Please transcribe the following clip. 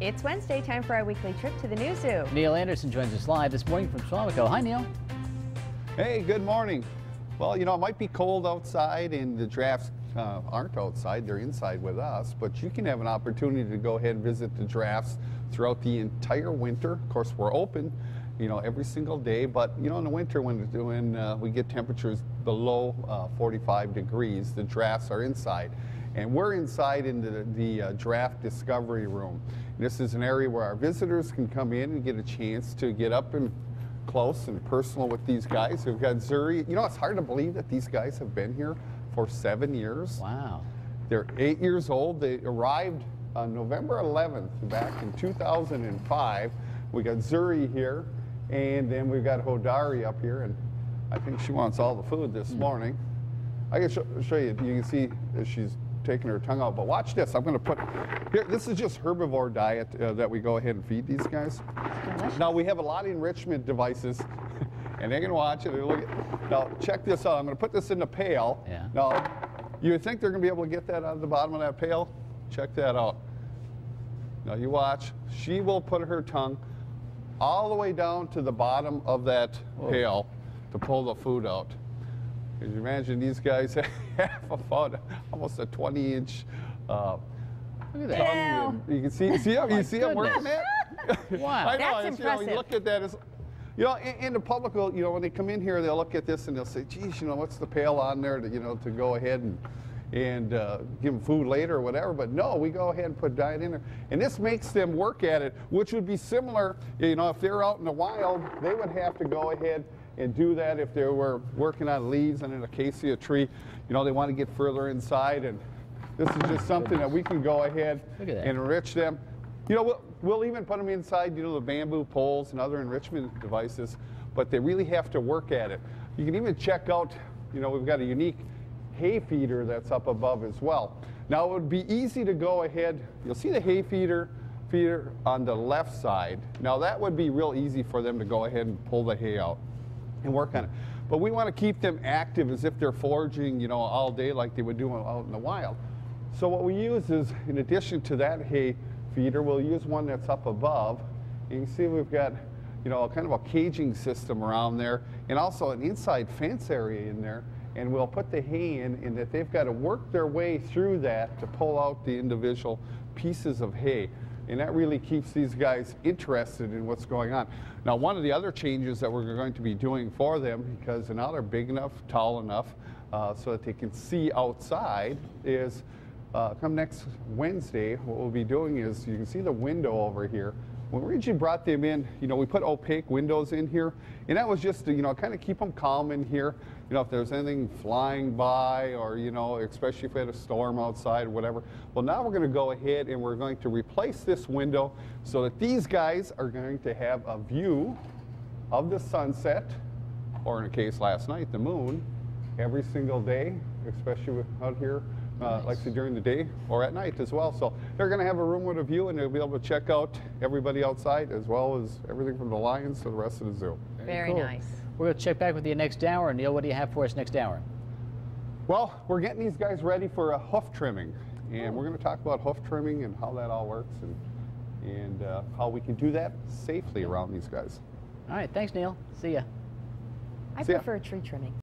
It's Wednesday, time for our weekly trip to the new zoo. Neil Anderson joins us live this morning from Suamico. Hi, Neil. Hey, good morning. Well, you know, it might be cold outside and the giraffes aren't outside, they're inside with us, but you can have an opportunity to go ahead and visit the giraffes throughout the entire winter. Of course, we're open, you know, every single day, but you know, in the winter when we get temperatures below 45 degrees, the giraffes are inside. And we're inside in the giraffe discovery room. This is an area where our visitors can come in and get a chance to get up and close and personal with these guys. We've got Zuri. You know, it's hard to believe that these guys have been here for 7 years. Wow. They're 8 years old. They arrived on November 11th back in 2005. We got Zuri here, and then we've got Hodari up here, and I think she wants all the food this morning. I can show you. You can see she's taking her tongue out, but watch this. I'm going to put here, this is just herbivore diet that we go ahead and feed these guys. Now we have a lot of enrichment devices and they can watch it and look at, now check this out. I'm going to put this in the pail. Yeah. Now you would think they're going to be able to get that out of the bottom of that pail. Check that out. Now you watch. She will put her tongue all the way down to the bottom of that pail to pull the food out. Because you imagine these guys have about almost a 20-inch Look at that. tongue. You can see them? You see them working that? Wow. I know. That's it's, impressive. You know, you look at that. It's, you know, and the public will, you know, when they come in here, they'll look at this and they'll say, geez, you know, what's the pail on there to, you know, to go ahead and give them food later or whatever. But no, we go ahead and put diet in there. And this makes them work at it, which would be similar, you know, if they're out in the wild, they would have to go ahead and do that if they were working on leaves on an acacia tree. You know, they want to get further inside, and this is just something that we can go ahead and enrich them. You know, we'll even put them inside, you know, the bamboo poles and other enrichment devices, but they really have to work at it. You can even check out, you know, we've got a unique hay feeder that's up above as well. Now, it would be easy to go ahead, you'll see the hay feeder on the left side. Now, that would be real easy for them to go ahead and pull the hay out and work on it. But we want to keep them active as if they're foraging, you know, all day like they would do out in the wild. So what we use is, in addition to that hay feeder, we'll use one that's up above. You can see we've got, you know, kind of a caging system around there and also an inside fence area in there. And we'll put the hay in, and that they've got to work their way through that to pull out the individual pieces of hay. And that really keeps these guys interested in what's going on. Now, one of the other changes that we're going to be doing for them, because now they're big enough, tall enough, so that they can see outside, is come next Wednesday, what we'll be doing is, you can see the window over here. When we originally brought them in, you know, we put opaque windows in here, and that was just to, you know, kind of keep them calm in here. You know, if there's anything flying by, or, you know, especially if we had a storm outside or whatever. Well, now we're going to go ahead and we're going to replace this window so that these guys are going to have a view of the sunset, or in a case last night, the moon, every single day, especially out here. Like I said, during the day or at night as well. So they're going to have a room with a view, and they'll be able to check out everybody outside, as well as everything from the lions to the rest of the zoo. Very nice. We're going to check back with you next hour. Neil, what do you have for us next hour? Well, we're getting these guys ready for a hoof trimming, and we're going to talk about hoof trimming and how that all works, and how we can do that safely around these guys. All right, thanks, Neil. See ya. I prefer tree trimming.